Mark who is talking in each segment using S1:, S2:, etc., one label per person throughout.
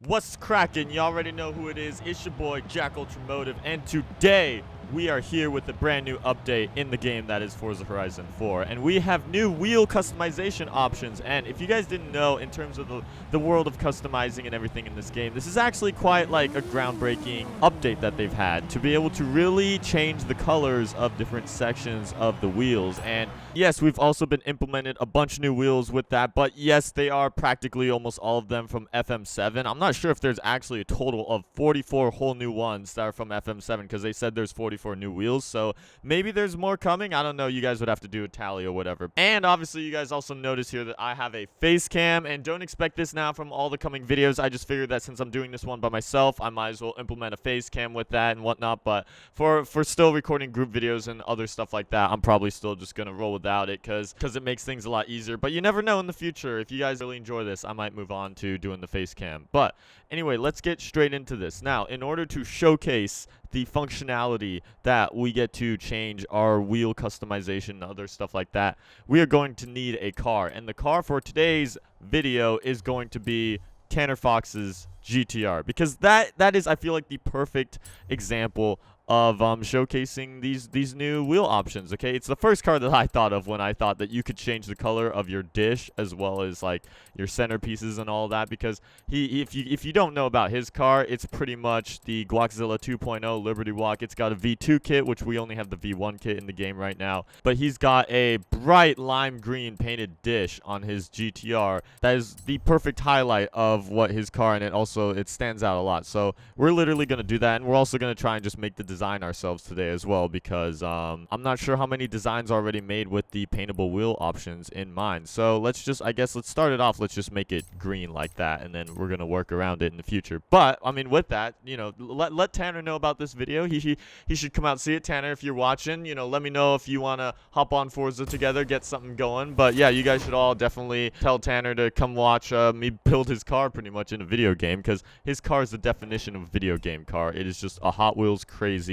S1: What's cracking? You already know who it is. It's your boy JackUltraMotive, and today we are here with a brand new update in the game that is Forza Horizon 4, and we have new wheel customization options. And if you guys didn't know, in terms of the world of customizing and everything in this game, this is actually quite like a groundbreaking update that they've had to be able to really change the colors of different sections of the wheels. And yes, we've also been implemented a bunch of new wheels with that, but yes, they are practically almost all of them from FM7. I'm not sure if there's actually a total of 44 whole new ones that are from FM7, because they said there's 44 new wheels, so maybe there's more coming. I don't know. You guys would have to do a tally or whatever. And obviously, you guys also notice here that I have a face cam, and don't expect this now from all the coming videos. I just figured that since I'm doing this one by myself, I might as well implement a face cam with that and whatnot. But for still recording group videos and other stuff like that, I'm probably still just gonna roll without it because it makes things a lot easier. But you never know in the future. If you guys really enjoy this, I might move on to doing the face cam. But anyway, let's get straight into this. Now, in order to showcase the functionality that we get to change our wheel customization and other stuff like that, we are going to need a car. And the car for today's video is going to be Tanner Fox's GTR, because that is, I feel like, the perfect example of showcasing these new wheel options. Okay, it's the first car that I thought of when I thought that you could change the color of your dish as well as like your centerpieces and all that, because if you don't know about his car, it's pretty much the Glockzilla 2.0 Liberty Walk. It's got a V2 kit, which we only have the V1 kit in the game right now, but he's got a bright lime green painted dish on his GTR. That is the perfect highlight of what his car, and it stands out a lot. So we're literally going to do that, and we're also going to try and just make the design ourselves today as well, because I'm not sure how many designs are already made with the paintable wheel options in mind. So let's start it off. Let's just make it green like that, and then we're gonna work around it in the future. But I mean, with that, you know, let Tanner know about this video. He should come out and see it. Tanner, if you're watching, you know, let me know if you want to hop on Forza together, get something going. But yeah, you guys should all definitely tell Tanner to come watch me build his car pretty much in a video game, because his car is the definition of a video game car. It is just a Hot Wheels crazy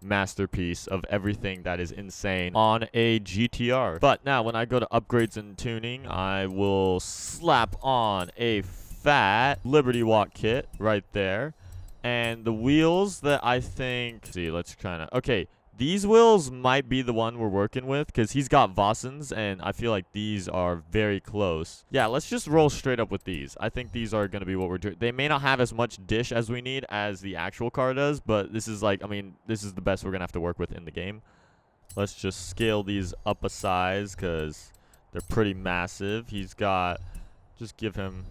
S1: masterpiece of everything that is insane on a GTR. But now, when I go to upgrades and tuning, I will slap on a fat Liberty Walk kit right there, and the wheels that I think, let's kind of, okay, these wheels might be the one we're working with, because he's got Vossens, and I feel like these are very close. Yeah, let's just roll straight up with these. I think these are going to be what we're doing. They may not have as much dish as we need as the actual car does, but this is like, I mean, this is the best we're going to have to work with in the game. Let's just scale these up a size, because they're pretty massive. He's got, just give him...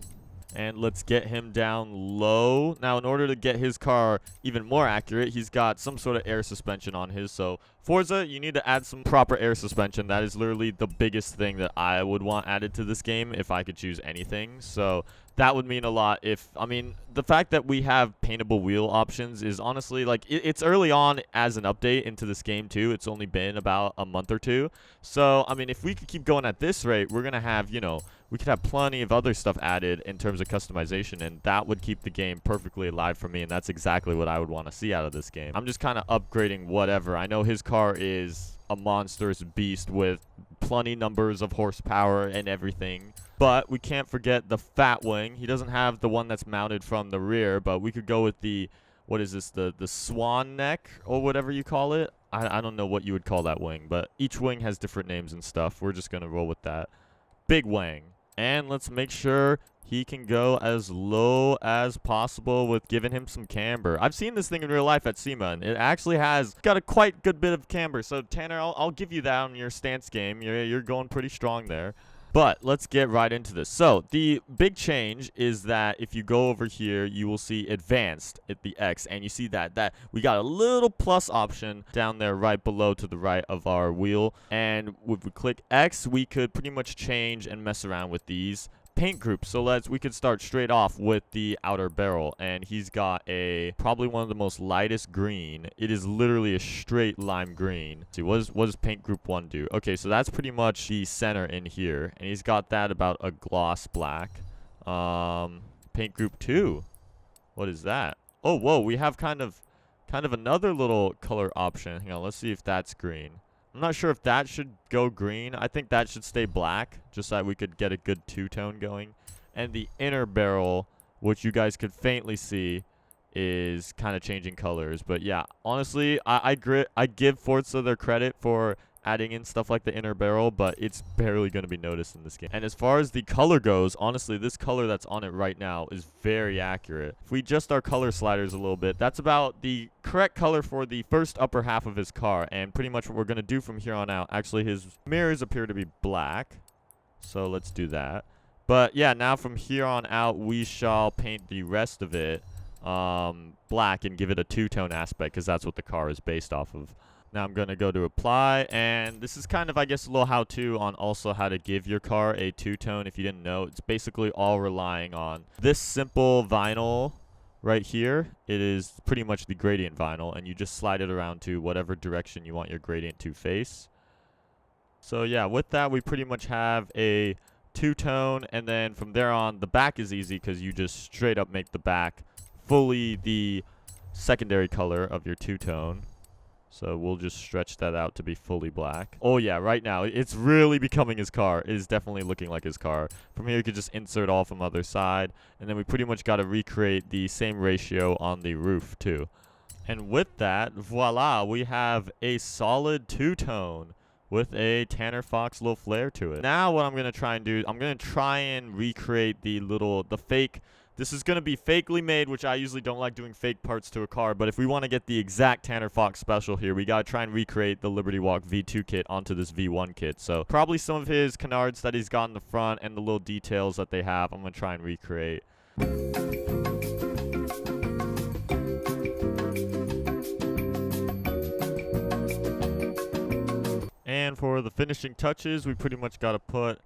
S1: And let's get him down low. Now, in order to get his car even more accurate, he's got some sort of air suspension on his. So, Forza, you need to add some proper air suspension. That is literally the biggest thing that I would want added to this game if I could choose anything. So, that would mean a lot. I mean, the fact that we have paintable wheel options is honestly, like, it's early on as an update into this game, too. It's only been about a month or two. So, I mean, if we could keep going at this rate, we're going to have, you know, we could have plenty of other stuff added in terms of customization, and that would keep the game perfectly alive for me, and that's exactly what I would want to see out of this game. I'm just kind of upgrading whatever. I know his car is a monstrous beast with plenty numbers of horsepower and everything, but we can't forget the fat wing. He doesn't have the one that's mounted from the rear, but we could go with the, what is this, the swan neck or whatever you call it. I don't know what you would call that wing, but each wing has different names and stuff. We're just going to roll with that. Big wing. And let's make sure he can go as low as possible with giving him some camber. I've seen this thing in real life at SEMA, and it actually has got a quite good bit of camber. So, Tanner, I'll give you that on your stance game. You're going pretty strong there. But let's get right into this. So the big change is that if you go over here, you will see advanced at the X, and you see that we got a little plus option down there right below to the right of our wheel. And if we click X, we could pretty much change and mess around with these paint groups. So we could start straight off with the outer barrel, and he's got probably one of the most lightest green. It is literally a straight lime green. Let's see, what does paint group 1 do? Okay, so that's pretty much the center in here, and he's got that about a gloss black. Paint group 2, what is that? Oh, whoa, we have kind of another little color option. Hang on, let's see if that's green. I'm not sure if that should go green. I think that should stay black, just so that we could get a good two-tone going. And the inner barrel what you guys could faintly see is kind of changing colors. But yeah, honestly, I give Forza their credit for adding in stuff like the inner barrel, but it's barely going to be noticed in this game. And as far as the color goes, honestly, this color that's on it right now is very accurate. If we adjust our color sliders a little bit, that's about the correct color for the first upper half of his car. And pretty much what we're going to do from here on out, actually his mirrors appear to be black, so let's do that. But yeah, now from here on out, we shall paint the rest of it black and give it a two-tone aspect, because that's what the car is based off of. Now I'm going to go to apply, and this is kind of, I guess, a little how-to on also how to give your car a two-tone. If you didn't know, it's basically all relying on this simple vinyl right here. It is pretty much the gradient vinyl, and you just slide it around to whatever direction you want your gradient to face. So yeah, with that, we pretty much have a two-tone, and then from there on, the back is easy because you just straight up make the back fully the secondary color of your two-tone. So we'll just stretch that out to be fully black. Oh yeah, right now, it's really becoming his car. It is definitely looking like his car. From here, you could just insert all from other side. And then we pretty much got to recreate the same ratio on the roof too. And with that, voila, we have a solid two-tone with a Tanner Fox little flare to it. Now what I'm going to try and do, I'm going to try and recreate the fake. This is going to be fakely made, which I usually don't like doing fake parts to a car, but if we want to get the exact Tanner Fox special here, we got to try and recreate the Liberty Walk V2 kit onto this V1 kit. So probably some of his canards that he's got in the front and the little details that they have, I'm going to try and recreate. And for the finishing touches, we pretty much got to put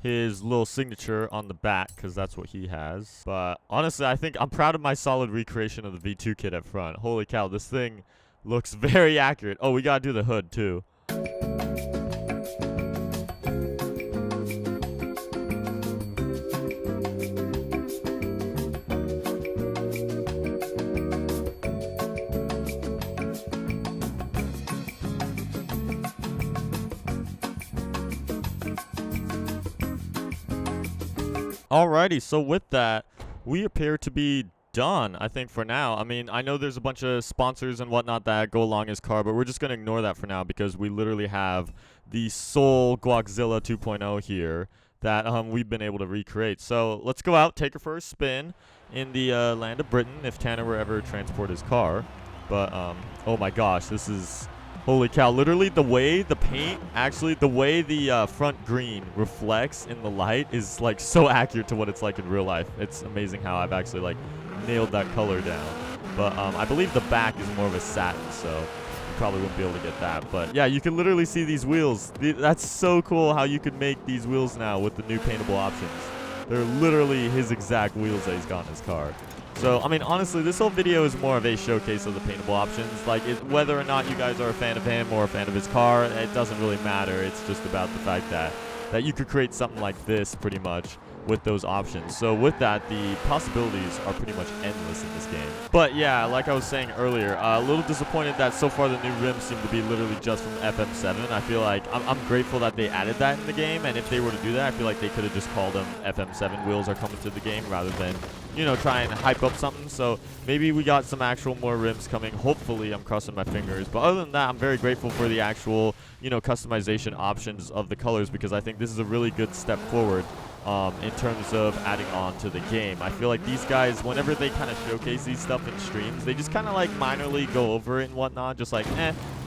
S1: his little signature on the back, because that's what he has. But honestly, I think I'm proud of my solid recreation of the V2 kit up front. Holy cow, this thing looks very accurate. Oh, we gotta do the hood too. Alrighty, so with that, we appear to be done, I think, for now. I mean, I know there's a bunch of sponsors and whatnot that go along his car, but we're just going to ignore that for now because we literally have the sole Guaczilla 2.0 here that we've been able to recreate. So let's go out, take her for a spin in the land of Britain if Tanner were ever to transport his car. But, oh my gosh, this is... Holy cow, literally the way the paint, actually the way the front green reflects in the light is like so accurate to what it's like in real life. It's amazing how I've actually like nailed that color down. But I believe the back is more of a satin, so you probably wouldn't be able to get that. But yeah, you can literally see these wheels. That's so cool how you could make these wheels now with the new paintable options. They're literally his exact wheels that he's got in his car. So, I mean, honestly, this whole video is more of a showcase of the paintable options. Like, whether or not you guys are a fan of him or a fan of his car, it doesn't really matter. It's just about the fact that you could create something like this, pretty much, with those options. So with that, the possibilities are pretty much endless in this game. But yeah, like I was saying earlier, a little disappointed that so far the new rims seem to be literally just from FM7. I feel like I'm grateful that they added that in the game, and if they were to do that, I feel like they could have just called them FM7 wheels are coming to the game rather than, you know, try and hype up something. So maybe we got some actual more rims coming. Hopefully, I'm crossing my fingers. But other than that, I'm very grateful for the actual, you know, customization options of the colors, because I think this is a really good step forward in terms of adding on to the game. I feel like these guys, whenever they kind of showcase these stuff in streams, they just kind of like minorly go over it and whatnot, just like,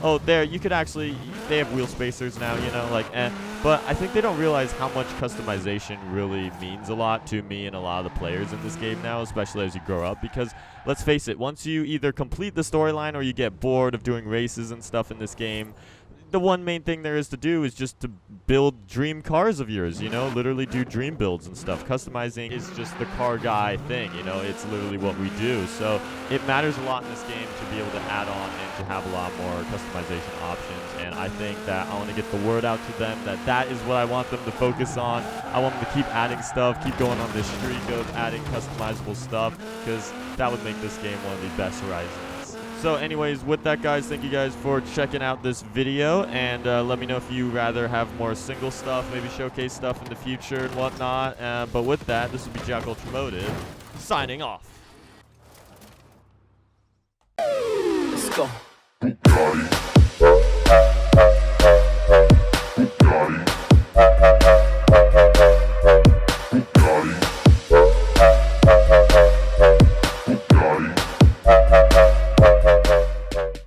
S1: oh, there, you could actually, they have wheel spacers now, you know, like, But I think they don't realize how much customization really means a lot to me and a lot of the players in this game now, especially as you grow up, because let's face it, once you either complete the storyline or you get bored of doing races and stuff in this game, the one main thing there is to do is just to build dream cars of yours, you know, literally do dream builds and stuff. Customizing is just the car guy thing, you know, it's literally what we do. So it matters a lot in this game to be able to add on and to have a lot more customization options. And I think that I want to get the word out to them that that is what I want them to focus on. I want them to keep adding stuff, keep going on this streak of adding customizable stuff, because that would make this game one of the best Horizons. So anyways, with that, guys, thank you guys for checking out this video, and let me know if you rather have more single stuff, maybe showcase stuff in the future and whatnot. But with that, this will be JackUltraMotive, signing off.
S2: Let's go.